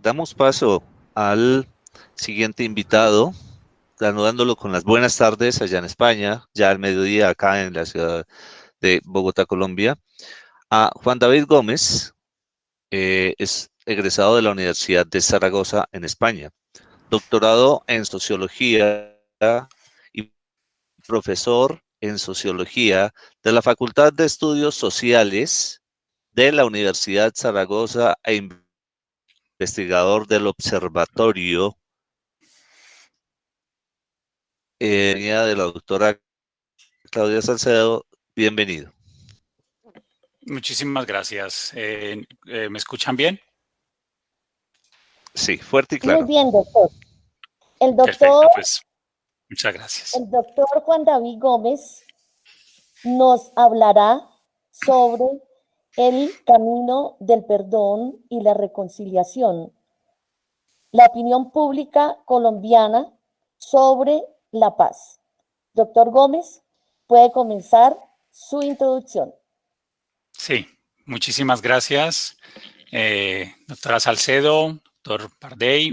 Damos paso al siguiente invitado, saludándolo con las buenas tardes allá en España, ya al mediodía acá en la ciudad de Bogotá, Colombia, a Juan David Gómez. Es egresado de la Universidad de Zaragoza en España, doctorado en sociología y profesor en sociología de la Facultad de Estudios Sociales de la Universidad Zaragoza e investigador del Observatorio de la doctora Claudia Salcedo. Bienvenido. Muchísimas gracias. ¿Me escuchan bien? Sí, fuerte y claro. Muy bien, doctor. Perfecto, pues muchas gracias. El doctor Juan David Gómez nos hablará sobre el camino del perdón y la reconciliación, la opinión pública colombiana sobre la paz. Doctor Gómez, puede comenzar su introducción. Sí, muchísimas gracias, doctora Salcedo, doctor Pardey,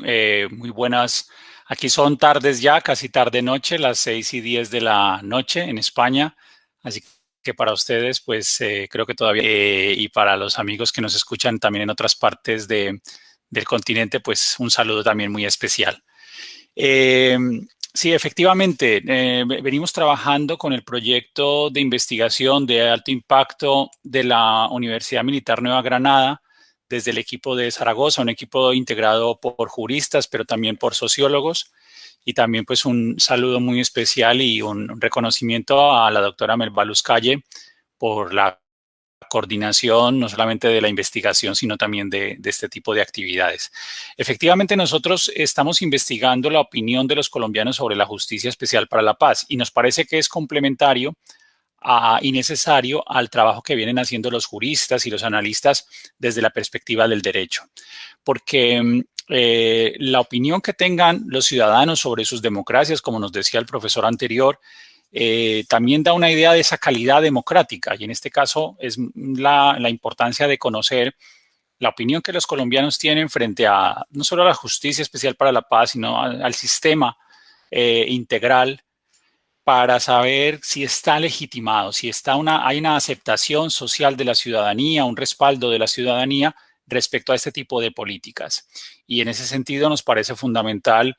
muy buenas. Aquí son tardes ya, casi tarde-noche, las 6:10 de la noche en España, así que para ustedes, pues creo que todavía, y para los amigos que nos escuchan también en otras partes del continente, pues un saludo también muy especial. Sí, efectivamente, venimos trabajando con el proyecto de investigación de alto impacto de la Universidad Militar Nueva Granada, desde el equipo de Zaragoza, un equipo integrado por juristas, pero también por sociólogos, y también pues un saludo muy especial y un reconocimiento a la doctora Melba Luz Calle por la coordinación no solamente de la investigación, sino también de este tipo de actividades. Efectivamente, nosotros estamos investigando la opinión de los colombianos sobre la Justicia Especial para la Paz y nos parece que es complementario y necesario al trabajo que vienen haciendo los juristas y los analistas desde la perspectiva del derecho. Porque la opinión que tengan los ciudadanos sobre sus democracias, como nos decía el profesor anterior, también da una idea de esa calidad democrática y en este caso es la importancia de conocer la opinión que los colombianos tienen frente a no solo a la Justicia Especial para la Paz, sino al sistema integral para saber si está legitimado, si hay una aceptación social de la ciudadanía, un respaldo de la ciudadanía respecto a este tipo de políticas. Y en ese sentido nos parece fundamental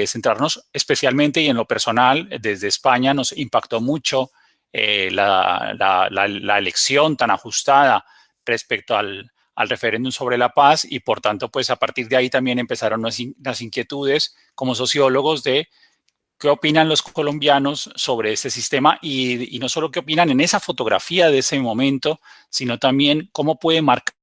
centrarnos especialmente y en lo personal, desde España nos impactó mucho la elección tan ajustada respecto al referéndum sobre la paz y por tanto, pues a partir de ahí también empezaron las inquietudes como sociólogos de qué opinan los colombianos sobre este sistema y no solo qué opinan en esa fotografía de ese momento, sino también cómo puede marcar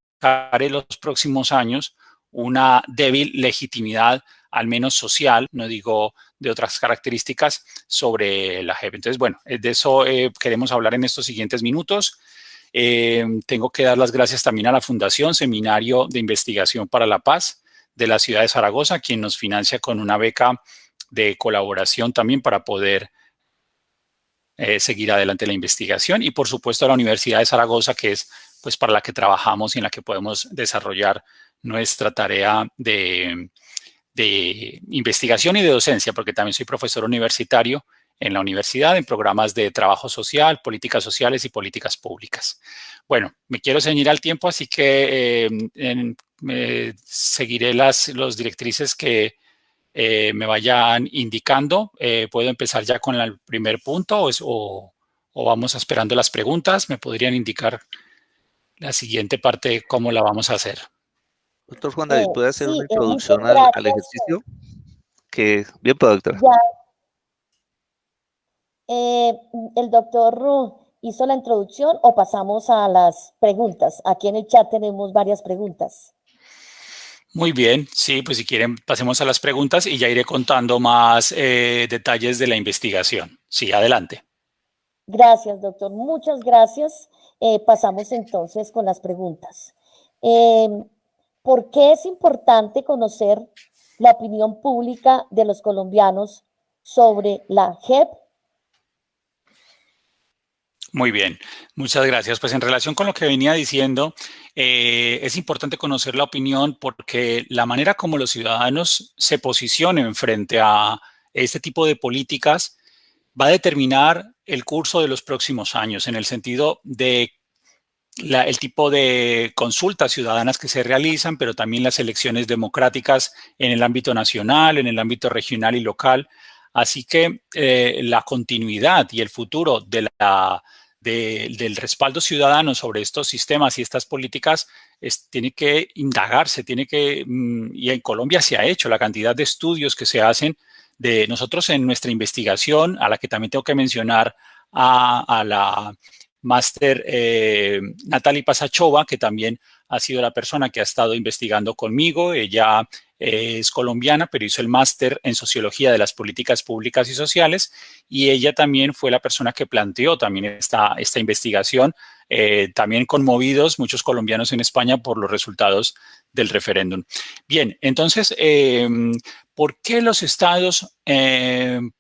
en los próximos años una débil legitimidad, al menos social, no digo de otras características, sobre la JEP. Entonces, bueno, de eso queremos hablar en estos siguientes minutos. Tengo que dar las gracias también a la Fundación Seminario de Investigación para la Paz de la ciudad de Zaragoza, quien nos financia con una beca de colaboración también para poder seguir adelante la investigación y por supuesto a la Universidad de Zaragoza, que es pues para la que trabajamos y en la que podemos desarrollar nuestra tarea de investigación y de docencia, porque también soy profesor universitario en la universidad en programas de trabajo social, políticas sociales y políticas públicas. Bueno, me quiero ceñir al tiempo, así que seguiré los directrices que me vayan indicando. ¿Puedo empezar ya con el primer punto o vamos esperando las preguntas? ¿Me podrían indicar la siguiente parte, cómo la vamos a hacer? Doctor Juan David, ¿puede hacer una introducción al ejercicio? Bien, doctora. El doctor hizo la introducción o pasamos a las preguntas. Aquí en el chat tenemos varias preguntas. Muy bien, sí, pues si quieren pasemos a las preguntas y ya iré contando más detalles de la investigación. Sí, adelante. Gracias, doctor. Muchas gracias. Pasamos entonces con las preguntas. ¿Por qué es importante conocer la opinión pública de los colombianos sobre la JEP? Muy bien, muchas gracias. Pues en relación con lo que venía diciendo, es importante conocer la opinión porque la manera como los ciudadanos se posicionen frente a este tipo de políticas va a determinar el curso de los próximos años, en el sentido de el tipo de consultas ciudadanas que se realizan, pero también las elecciones democráticas en el ámbito nacional, en el ámbito regional y local. Así que la continuidad y el futuro del respaldo ciudadano sobre estos sistemas y estas políticas tiene que indagarse, y en Colombia se ha hecho la cantidad de estudios que se hacen de nosotros en nuestra investigación, a la que también tengo que mencionar a la máster Natalie Pasachova, que también ha sido la persona que ha estado investigando conmigo. Ella es colombiana, pero hizo el máster en Sociología de las Políticas Públicas y Sociales, y ella también fue la persona que planteó también esta investigación, también conmovidos muchos colombianos en España por los resultados del referéndum. Bien, entonces, ¿por qué los estados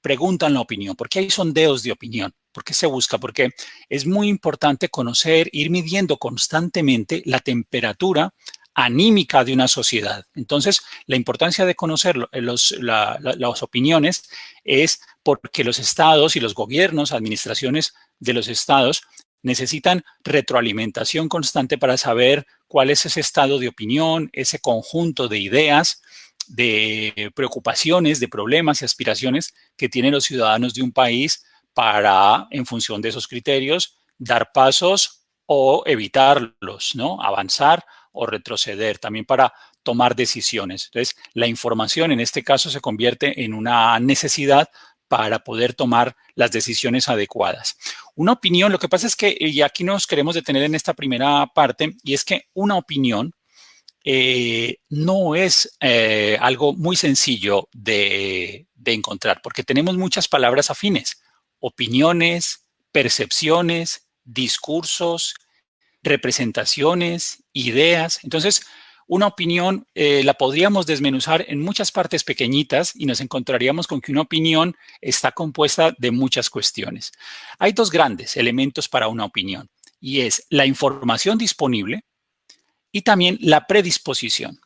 preguntan la opinión? ¿Por qué hay sondeos de opinión? ¿Por qué se busca? Porque es muy importante conocer, ir midiendo constantemente la temperatura anímica de una sociedad. Entonces, la importancia de conocer las opiniones es porque los estados y los gobiernos, administraciones de los estados, necesitan retroalimentación constante para saber cuál es ese estado de opinión, ese conjunto de ideas, de preocupaciones, de problemas y aspiraciones que tienen los ciudadanos de un país para, en función de esos criterios, dar pasos o evitarlos, ¿no? Avanzar o retroceder, también para tomar decisiones. Entonces, la información en este caso se convierte en una necesidad para poder tomar las decisiones adecuadas. Una opinión, lo que pasa es que, y aquí nos queremos detener en esta primera parte, y es que una opinión no es algo muy sencillo de encontrar, porque tenemos muchas palabras afines: opiniones, percepciones, discursos, representaciones, ideas. Entonces, una opinión la podríamos desmenuzar en muchas partes pequeñitas y nos encontraríamos con que una opinión está compuesta de muchas cuestiones. Hay dos grandes elementos para una opinión, y es la información disponible y también la predisposición,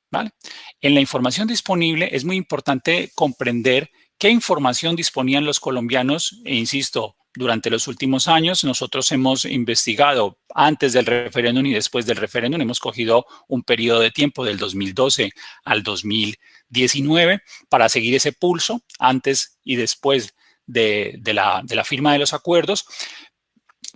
¿vale? En la información disponible es muy importante comprender qué información disponían los colombianos, e insisto, durante los últimos años. Nosotros hemos investigado antes del referéndum y después del referéndum. Hemos cogido un periodo de tiempo del 2012 al 2019 para seguir ese pulso antes y después de la firma de los acuerdos,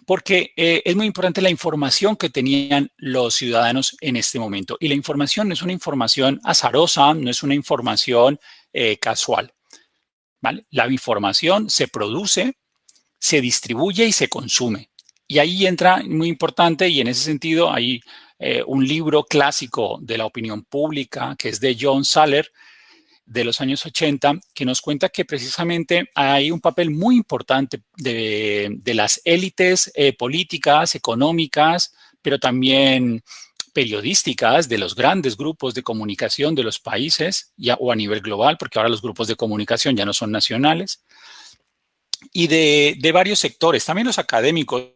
porque es muy importante la información que tenían los ciudadanos en este momento. Y la información no es una información azarosa, no es una información casual, ¿vale? La información se produce, se distribuye y se consume. Y ahí entra muy importante, y en ese sentido hay un libro clásico de la opinión pública que es de John Saller, de los años 80, que nos cuenta que precisamente hay un papel muy importante de las élites políticas, económicas, pero también periodísticas, de los grandes grupos de comunicación de los países o a nivel global, porque ahora los grupos de comunicación ya no son nacionales, y de varios sectores, también los académicos,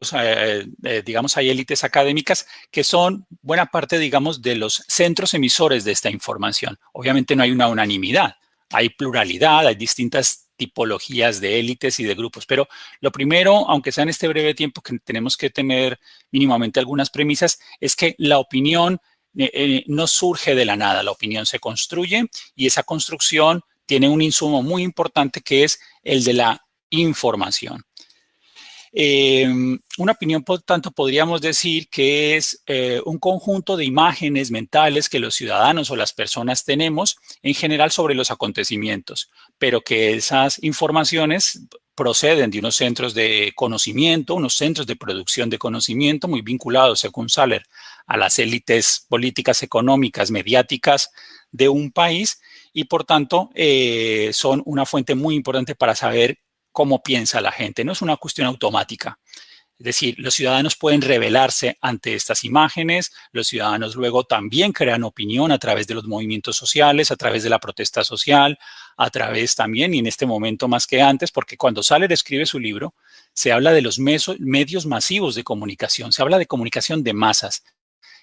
digamos, hay élites académicas que son buena parte, digamos, de los centros emisores de esta información. Obviamente no hay una unanimidad, hay pluralidad, hay distintas tipologías de élites y de grupos, pero lo primero, aunque sea en este breve tiempo que tenemos que tener mínimamente algunas premisas, es que la opinión no surge de la nada, la opinión se construye, y esa construcción tiene un insumo muy importante que es el de la información. Una opinión, por tanto, podríamos decir que es un conjunto de imágenes mentales que los ciudadanos o las personas tenemos en general sobre los acontecimientos, pero que esas informaciones proceden de unos centros de conocimiento, unos centros de producción de conocimiento muy vinculados, según Saller, a las élites políticas, económicas, mediáticas de un país, y por tanto son una fuente muy importante para saber cómo piensa la gente. No es una cuestión automática. Es decir, los ciudadanos pueden rebelarse ante estas imágenes, los ciudadanos luego también crean opinión a través de los movimientos sociales, a través de la protesta social, a través también, y en este momento más que antes, porque cuando Saller escribe su libro, se habla de los medios masivos de comunicación, se habla de comunicación de masas.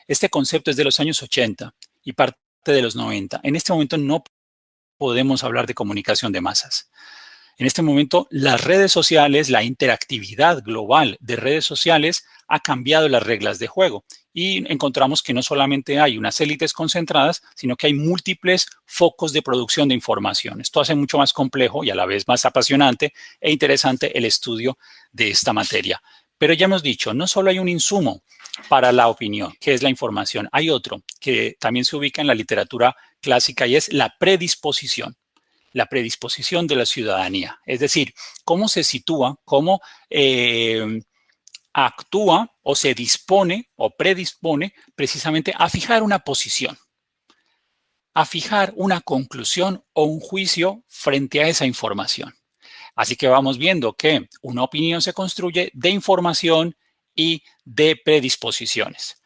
Este concepto es de los años 80 y parte de los 90. En este momento no podemos hablar de comunicación de masas. En este momento, las redes sociales, la interactividad global de redes sociales ha cambiado las reglas de juego y encontramos que no solamente hay unas élites concentradas, sino que hay múltiples focos de producción de información. Esto hace mucho más complejo y a la vez más apasionante e interesante el estudio de esta materia. Pero ya hemos dicho, no solo hay un insumo para la opinión, que es la información, hay otro que también se ubica en la literatura clásica y es la predisposición de la ciudadanía. Es decir, cómo se sitúa, cómo actúa o se dispone o predispone precisamente a fijar una posición, a fijar una conclusión o un juicio frente a esa información. Así que vamos viendo que una opinión se construye de información y de predisposiciones.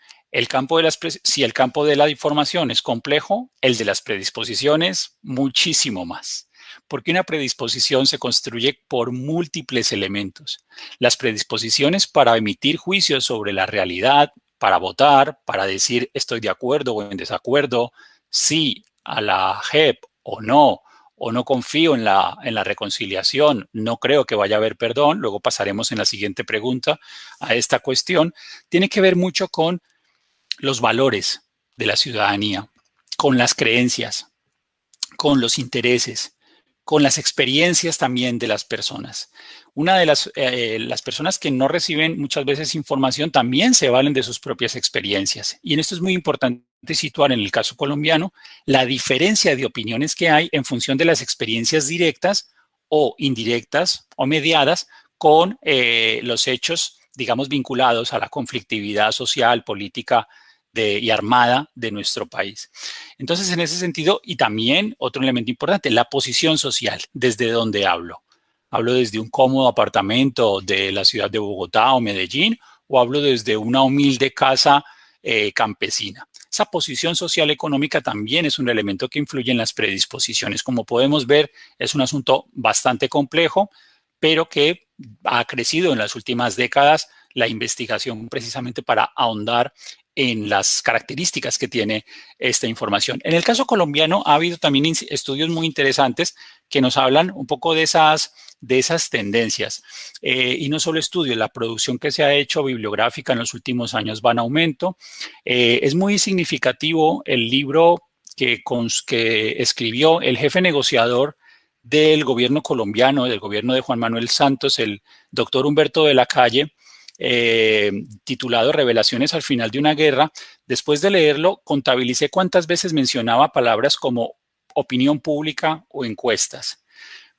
Si el campo de la información es complejo, el de las predisposiciones muchísimo más. Porque una predisposición se construye por múltiples elementos. Las predisposiciones para emitir juicios sobre la realidad, para votar, para decir estoy de acuerdo o en desacuerdo, sí a la JEP o no confío en la reconciliación, no creo que vaya a haber perdón, luego pasaremos en la siguiente pregunta a esta cuestión, tiene que ver mucho con los valores de la ciudadanía, con las creencias, con los intereses, con las experiencias también de las personas. Una de las personas que no reciben muchas veces información también se valen de sus propias experiencias. Y en esto es muy importante situar en el caso colombiano la diferencia de opiniones que hay en función de las experiencias directas o indirectas o mediadas con los hechos, digamos, vinculados a la conflictividad social, política y armada de nuestro país. Entonces, en ese sentido, y también otro elemento importante, la posición social, desde donde hablo. ¿Hablo desde un cómodo apartamento de la ciudad de Bogotá o Medellín o hablo desde una humilde casa campesina? Esa posición social económica también es un elemento que influye en las predisposiciones. Como podemos ver, es un asunto bastante complejo, pero que ha crecido en las últimas décadas la investigación precisamente para ahondar en las características que tiene esta información. En el caso colombiano ha habido también estudios muy interesantes que nos hablan un poco de esas tendencias. Y no solo estudios, la producción que se ha hecho bibliográfica en los últimos años va en aumento. Es muy significativo el libro que escribió el jefe negociador del gobierno colombiano, del gobierno de Juan Manuel Santos, el doctor Humberto de la Calle, titulado Revelaciones al final de una guerra. Después de leerlo, contabilicé cuántas veces mencionaba palabras como opinión pública o encuestas.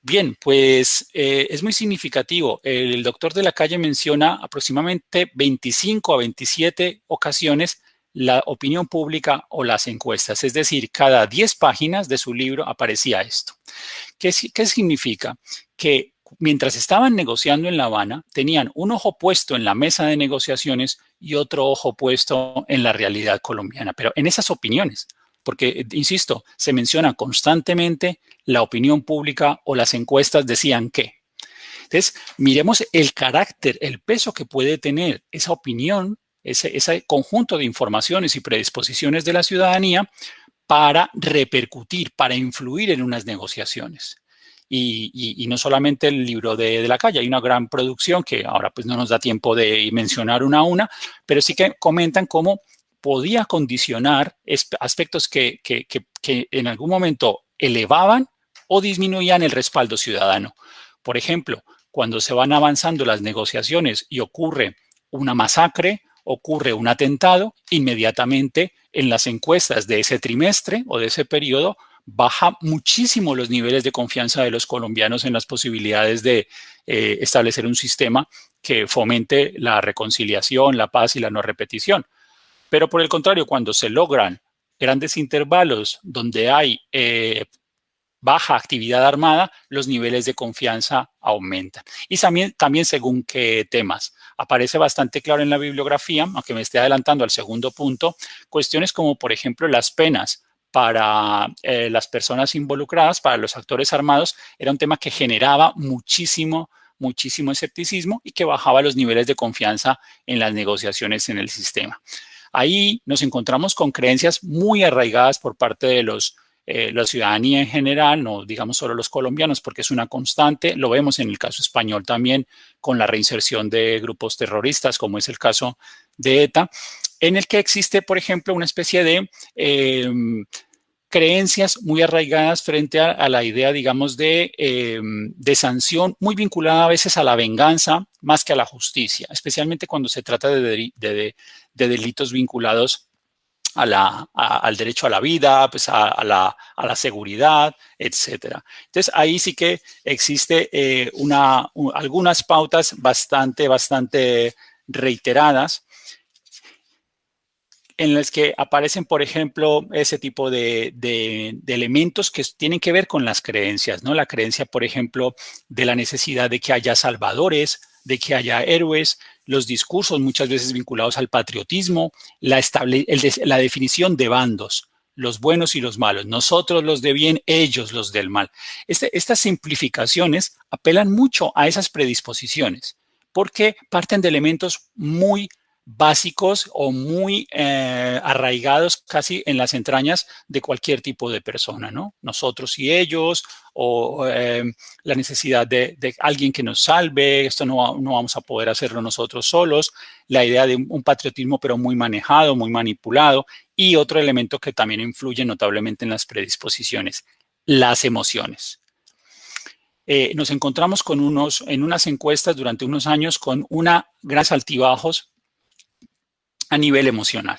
Bien, pues es muy significativo. El doctor de la Calle menciona aproximadamente 25 a 27 ocasiones la opinión pública o las encuestas. Es decir, cada 10 páginas de su libro aparecía esto. ¿Qué significa? Que mientras estaban negociando en La Habana, tenían un ojo puesto en la mesa de negociaciones y otro ojo puesto en la realidad colombiana, pero en esas opiniones, porque, insisto, se menciona constantemente la opinión pública o las encuestas decían que. Entonces, miremos el carácter, el peso que puede tener esa opinión, ese conjunto de informaciones y predisposiciones de la ciudadanía para repercutir, para influir en unas negociaciones. Y no solamente el libro de la Calle, hay una gran producción que ahora pues no nos da tiempo de mencionar una a una, pero sí que comentan cómo podía condicionar aspectos que en algún momento elevaban o disminuían el respaldo ciudadano. Por ejemplo, cuando se van avanzando las negociaciones y ocurre una masacre, ocurre un atentado, inmediatamente en las encuestas de ese trimestre o de ese periodo baja muchísimo los niveles de confianza de los colombianos en las posibilidades de establecer un sistema que fomente la reconciliación, la paz y la no repetición. Pero por el contrario, cuando se logran grandes intervalos donde hay baja actividad armada, los niveles de confianza aumentan. Y también según qué temas. Aparece bastante claro en la bibliografía, aunque me esté adelantando al segundo punto, cuestiones como, por ejemplo, las penas para las personas involucradas, para los actores armados, era un tema que generaba muchísimo escepticismo y que bajaba los niveles de confianza en las negociaciones en el sistema. Ahí nos encontramos con creencias muy arraigadas por parte de la ciudadanía en general, no digamos solo los colombianos, porque es una constante. Lo vemos en el caso español también con la reinserción de grupos terroristas, como es el caso de ETA, en el que existe, por ejemplo, una especie de creencias muy arraigadas frente a la idea, digamos, de sanción, muy vinculada a veces a la venganza más que a la justicia, especialmente cuando se trata de delitos vinculados al derecho a la vida, pues a la seguridad, etcétera. Entonces, ahí sí que existe algunas pautas bastante reiteradas en las que aparecen, por ejemplo, ese tipo de elementos que tienen que ver con las creencias, ¿no? La creencia, por ejemplo, de la necesidad de que haya salvadores, de que haya héroes, los discursos muchas veces vinculados al patriotismo, la definición de bandos, los buenos y los malos, nosotros los de bien, ellos los del mal. Estas simplificaciones apelan mucho a esas predisposiciones, porque parten de elementos muy básicos o muy arraigados casi en las entrañas de cualquier tipo de persona, ¿no? Nosotros y ellos, o la necesidad de alguien que nos salve, esto no vamos a poder hacerlo nosotros solos, la idea de un patriotismo pero muy manejado, muy manipulado, y otro elemento que también influye notablemente en las predisposiciones, las emociones. Nos encontramos en unas encuestas durante unos años con grandes altibajos a nivel emocional.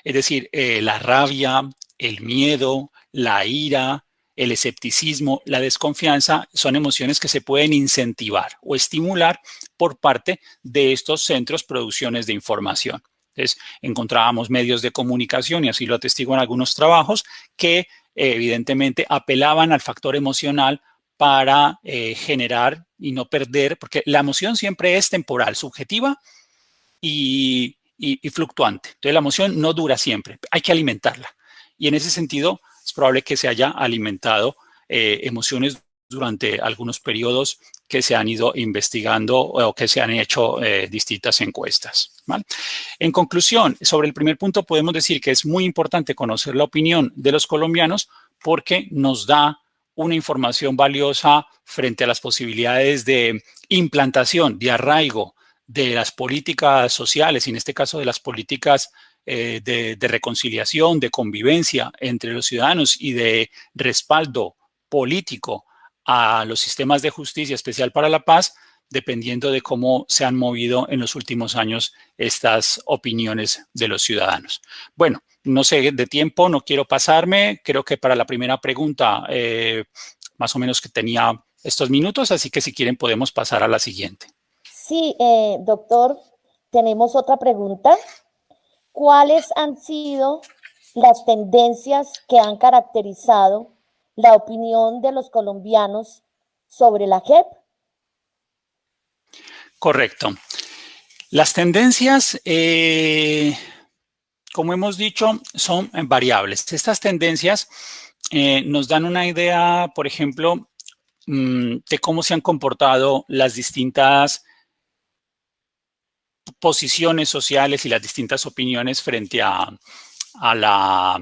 Es decir, la rabia, el miedo, la ira, el escepticismo, la desconfianza son emociones que se pueden incentivar o estimular por parte de estos centros producciones de información. Entonces, encontrábamos medios de comunicación, y así lo atestiguan algunos trabajos, que evidentemente apelaban al factor emocional para generar y no perder, porque la emoción siempre es temporal, subjetiva y fluctuante. Entonces, la emoción no dura siempre, hay que alimentarla. Y en ese sentido, es probable que se haya alimentado emociones durante algunos periodos que se han ido investigando o que se han hecho distintas encuestas, ¿vale? En conclusión, sobre el primer punto podemos decir que es muy importante conocer la opinión de los colombianos porque nos da una información valiosa frente a las posibilidades de implantación, de arraigo de las políticas sociales, y en este caso de las políticas de reconciliación, de convivencia entre los ciudadanos y de respaldo político a los sistemas de justicia especial para la paz, dependiendo de cómo se han movido en los últimos años estas opiniones de los ciudadanos. Bueno, no sé de tiempo, no quiero pasarme. Creo que para la primera pregunta, más o menos que tenía estos minutos, así que si quieren podemos pasar a la siguiente. Sí, doctor, tenemos otra pregunta. ¿Cuáles han sido las tendencias que han caracterizado la opinión de los colombianos sobre la JEP? Correcto. Las tendencias, como hemos dicho, son variables. Estas tendencias nos dan una idea, por ejemplo, de cómo se han comportado las distintas posiciones sociales y las distintas opiniones frente a la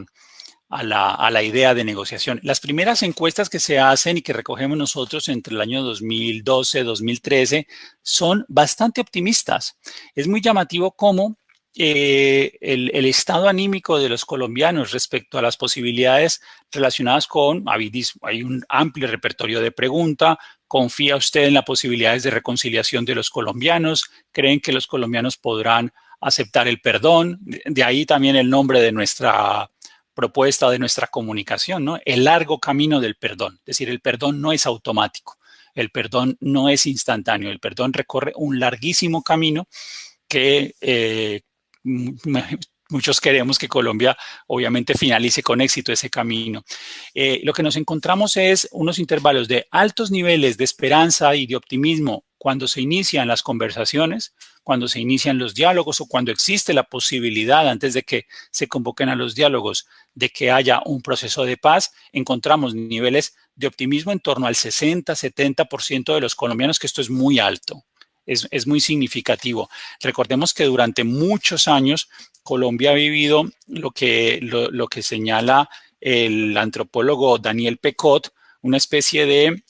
idea de negociación. Las primeras encuestas que se hacen y que recogemos nosotros entre el año 2012-2013 son bastante optimistas. Es muy llamativo cómo el estado anímico de los colombianos respecto a las posibilidades relacionadas con, hay un amplio repertorio de pregunta. ¿Confía usted en las posibilidades de reconciliación de los colombianos? ¿Creen que los colombianos podrán aceptar el perdón? De ahí también el nombre de nuestra propuesta, de nuestra comunicación, ¿no? El largo camino del perdón. Es decir, el perdón no es automático, el perdón no es instantáneo, el perdón recorre un larguísimo camino que muchos queremos que Colombia obviamente finalice con éxito ese camino. Lo que nos encontramos es unos intervalos de altos niveles de esperanza y de optimismo cuando se inician las conversaciones, cuando se inician los diálogos o cuando existe la posibilidad, antes de que se convoquen a los diálogos, de que haya un proceso de paz. Encontramos niveles de optimismo en torno al 60-70% de los colombianos, que esto es muy alto, es muy significativo. Recordemos que durante muchos años Colombia ha vivido lo que señala el antropólogo Daniel Pecot, una especie de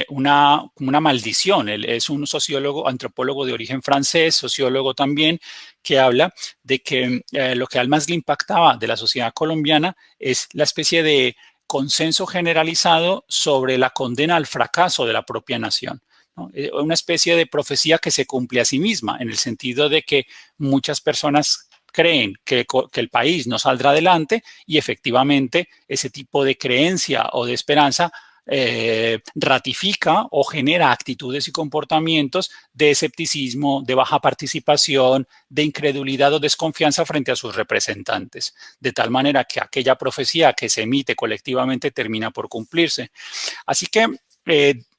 una maldición. Él es un sociólogo, antropólogo de origen francés, sociólogo también, que habla de que lo que más le impactaba de la sociedad colombiana es la especie de consenso generalizado sobre la condena al fracaso de la propia nación, ¿no? Una especie de profecía que se cumple a sí misma, en el sentido de que muchas personas creen que el país no saldrá adelante y efectivamente ese tipo de creencia o de esperanza ratifica o genera actitudes y comportamientos de escepticismo, de baja participación, de incredulidad o desconfianza frente a sus representantes, de tal manera que aquella profecía que se emite colectivamente termina por cumplirse. Así que,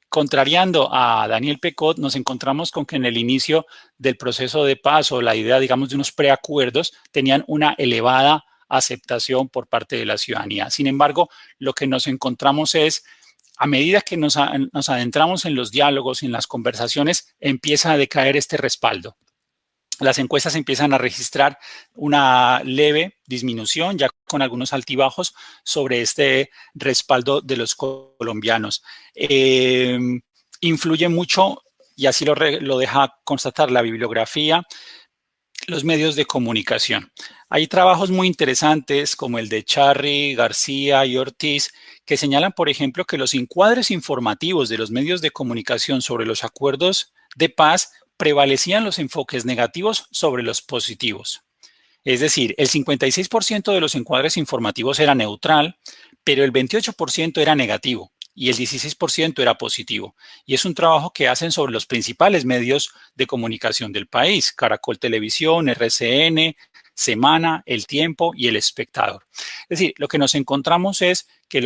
contrariando a Daniel Pecot, nos encontramos con que en el inicio del proceso de paz o la idea, digamos, de unos preacuerdos, tenían una elevada aceptación por parte de la ciudadanía. Sin embargo, lo que nos encontramos es, a medida que nos adentramos en los diálogos, en las conversaciones, empieza a decaer este respaldo. Las encuestas empiezan a registrar una leve disminución, ya con algunos altibajos, sobre este respaldo de los colombianos. Influye mucho, y así lo deja constatar la bibliografía, los medios de comunicación. Hay trabajos muy interesantes como el de Charri, García y Ortiz que señalan, por ejemplo, que los encuadres informativos de los medios de comunicación sobre los acuerdos de paz prevalecían los enfoques negativos sobre los positivos. Es decir, el 56% de los encuadres informativos era neutral, pero el 28% era negativo y el 16% era positivo. Y es un trabajo que hacen sobre los principales medios de comunicación del país: Caracol Televisión, RCN, Semana, El Tiempo y El Espectador. Es decir, lo que nos encontramos es que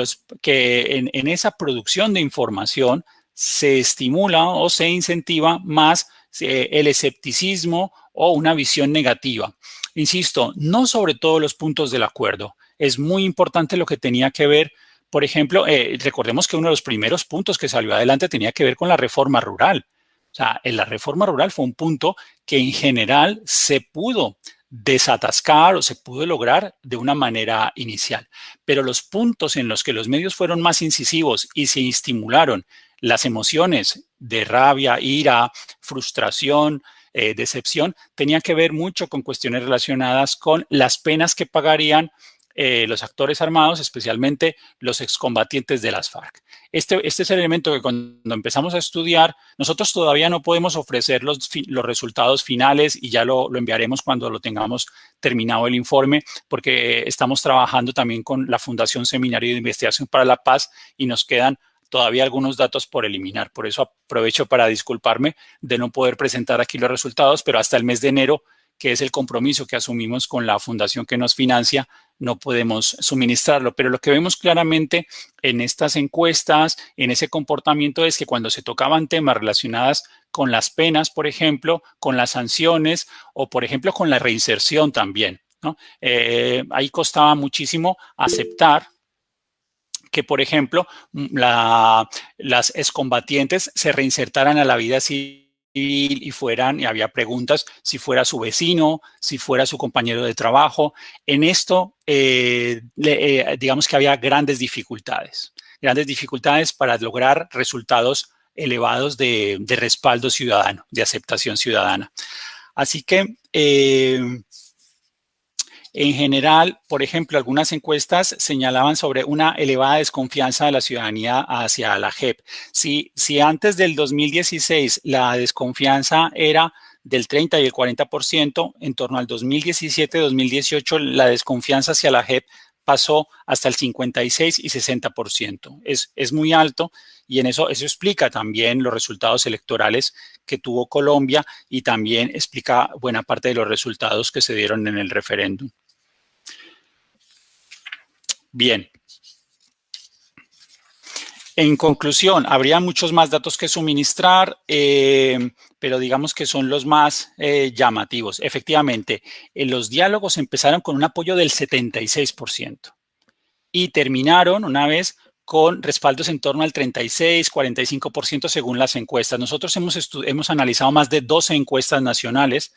en esa producción de información se estimula o se incentiva más el escepticismo o una visión negativa. Insisto, no sobre todos los puntos del acuerdo. Es muy importante lo que tenía que ver. Por ejemplo, recordemos que uno de los primeros puntos que salió adelante tenía que ver con la reforma rural. O sea, la reforma rural fue un punto que en general se pudo desatascar o se pudo lograr de una manera inicial. Pero los puntos en los que los medios fueron más incisivos y se estimularon las emociones de rabia, ira, frustración, decepción, tenían que ver mucho con cuestiones relacionadas con las penas que pagarían los actores armados, especialmente los excombatientes de las FARC. Este es el elemento que cuando empezamos a estudiar, nosotros todavía no podemos ofrecer los resultados finales y ya lo enviaremos cuando lo tengamos terminado el informe, porque estamos trabajando también con la Fundación Seminario de Investigación para la Paz y nos quedan todavía algunos datos por eliminar. Por eso aprovecho para disculparme de no poder presentar aquí los resultados, pero hasta el mes de enero, que es el compromiso que asumimos con la fundación que nos financia, no podemos suministrarlo. Pero lo que vemos claramente en estas encuestas, en ese comportamiento, es que cuando se tocaban temas relacionados con las penas, por ejemplo, con las sanciones o, por ejemplo, con la reinserción también, ¿no? Ahí costaba muchísimo aceptar que, por ejemplo, las excombatientes se reinsertaran a la vida civil y había preguntas si fuera su vecino, si fuera su compañero de trabajo. En esto, digamos que había grandes dificultades para lograr resultados elevados de respaldo ciudadano, de aceptación ciudadana. Así que, en general, por ejemplo, algunas encuestas señalaban sobre una elevada desconfianza de la ciudadanía hacia la JEP. Si antes del 2016 la desconfianza era del 30 y el 40%, en torno al 2017-2018 la desconfianza hacia la JEP pasó hasta el 56 y 60%. Es muy alto y eso explica también los resultados electorales que tuvo Colombia y también explica buena parte de los resultados que se dieron en el referéndum. Bien. En conclusión, habría muchos más datos que suministrar, pero digamos que son los más llamativos. Efectivamente, los diálogos empezaron con un apoyo del 76% y terminaron una vez con respaldos en torno al 36, 45% según las encuestas. Nosotros hemos analizado más de 12 encuestas nacionales,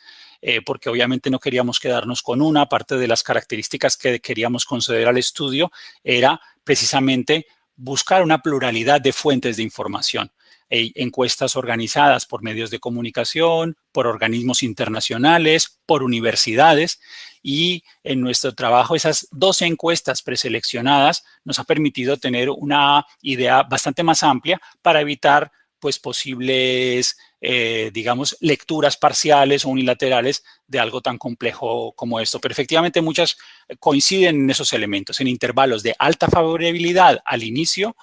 porque obviamente no queríamos quedarnos con una. Aparte de las características que queríamos conceder al estudio, era precisamente buscar una pluralidad de fuentes de información. Encuestas organizadas por medios de comunicación, por organismos internacionales, por universidades, y en nuestro trabajo esas 12 encuestas preseleccionadas nos ha permitido tener una idea bastante más amplia para evitar pues posibles, digamos, lecturas parciales o unilaterales de algo tan complejo como esto. Pero efectivamente muchas coinciden en esos elementos, en intervalos de alta favorabilidad al inicio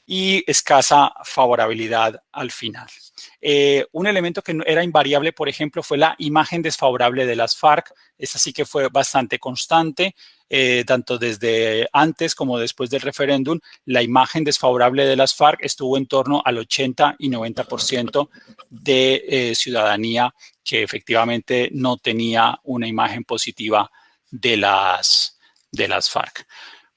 y escasa favorabilidad al final. Un elemento que era invariable, por ejemplo, fue la imagen desfavorable de las FARC. Esta sí que fue bastante constante, tanto desde antes como después del referéndum. La imagen desfavorable de las FARC estuvo en torno al 80 y 90% de ciudadanía que efectivamente no tenía una imagen positiva de las FARC.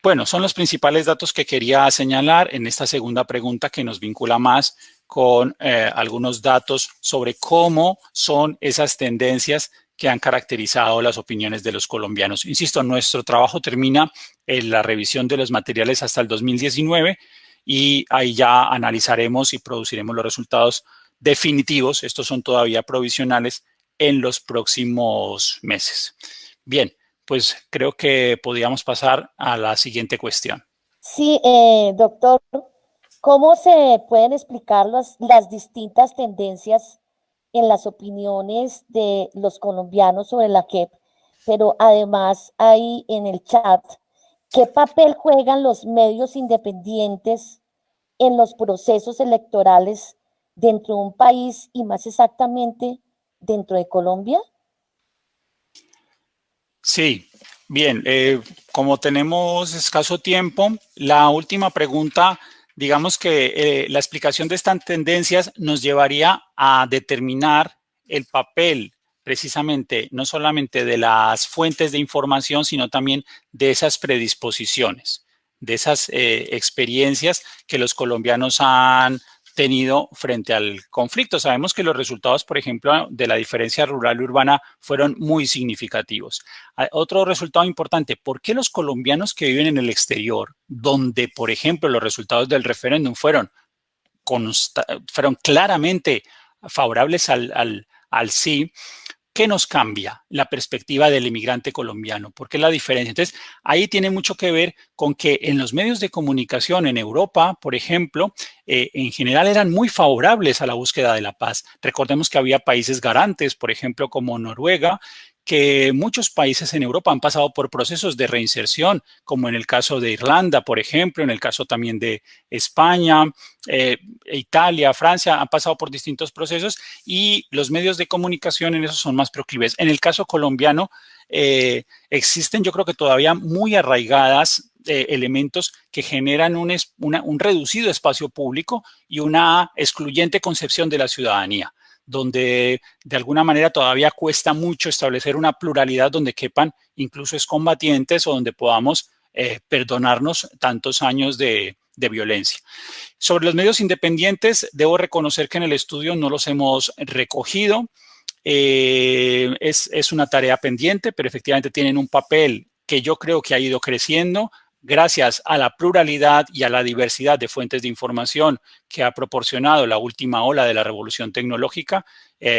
Bueno, son los principales datos que quería señalar en esta segunda pregunta, que nos vincula más con algunos datos sobre cómo son esas tendencias que han caracterizado las opiniones de los colombianos. Insisto, nuestro trabajo termina en la revisión de los materiales hasta el 2019 y ahí ya analizaremos y produciremos los resultados definitivos. Estos son todavía provisionales en los próximos meses. Bien. Pues creo que podríamos pasar a la siguiente cuestión. Sí, doctor, ¿cómo se pueden explicar las distintas tendencias en las opiniones de los colombianos sobre la JEP? Pero además ahí en el chat, ¿qué papel juegan los medios independientes en los procesos electorales dentro de un país y más exactamente dentro de Colombia? Sí, bien, como tenemos escaso tiempo, la última pregunta, digamos que la explicación de estas tendencias nos llevaría a determinar el papel precisamente no solamente de las fuentes de información, sino también de esas predisposiciones, de esas experiencias que los colombianos han tenido frente al conflicto. Sabemos que los resultados, por ejemplo, de la diferencia rural y urbana fueron muy significativos. Otro resultado importante, ¿por qué los colombianos que viven en el exterior, donde, por ejemplo, los resultados del referéndum fueron claramente favorables al sí, ¿qué nos cambia la perspectiva del inmigrante colombiano? ¿Por qué la diferencia? Entonces, ahí tiene mucho que ver con que en los medios de comunicación en Europa, por ejemplo, en general eran muy favorables a la búsqueda de la paz. Recordemos que había países garantes, por ejemplo, como Noruega, que muchos países en Europa han pasado por procesos de reinserción, como en el caso de Irlanda, por ejemplo, en el caso también de España, Italia, Francia, han pasado por distintos procesos y los medios de comunicación en eso son más proclives. En el caso colombiano, existen, yo creo que todavía muy arraigadas elementos que generan un reducido espacio público y una excluyente concepción de la ciudadanía, donde de alguna manera todavía cuesta mucho establecer una pluralidad donde quepan incluso excombatientes o donde podamos perdonarnos tantos años de violencia. Sobre los medios independientes, debo reconocer que en el estudio no los hemos recogido. Es una tarea pendiente, pero efectivamente tienen un papel que yo creo que ha ido creciendo gracias a la pluralidad y a la diversidad de fuentes de información que ha proporcionado la última ola de la revolución tecnológica,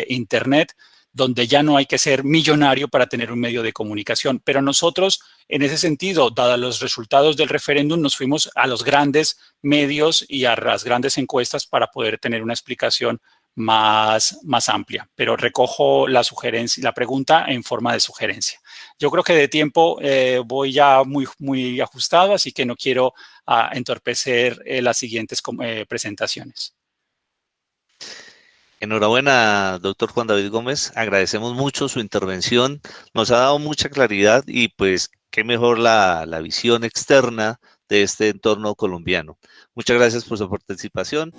Internet, donde ya no hay que ser millonario para tener un medio de comunicación. Pero nosotros, en ese sentido, dados los resultados del referéndum, nos fuimos a los grandes medios y a las grandes encuestas para poder tener una explicación más amplia, pero recojo la sugerencia, la pregunta en forma de sugerencia. Yo creo que de tiempo voy ya muy ajustado, así que no quiero entorpecer las siguientes presentaciones. Enhorabuena, doctor Juan David Gómez. Agradecemos mucho su intervención. Nos ha dado mucha claridad y pues qué mejor la visión externa de este entorno colombiano. Muchas gracias por su participación.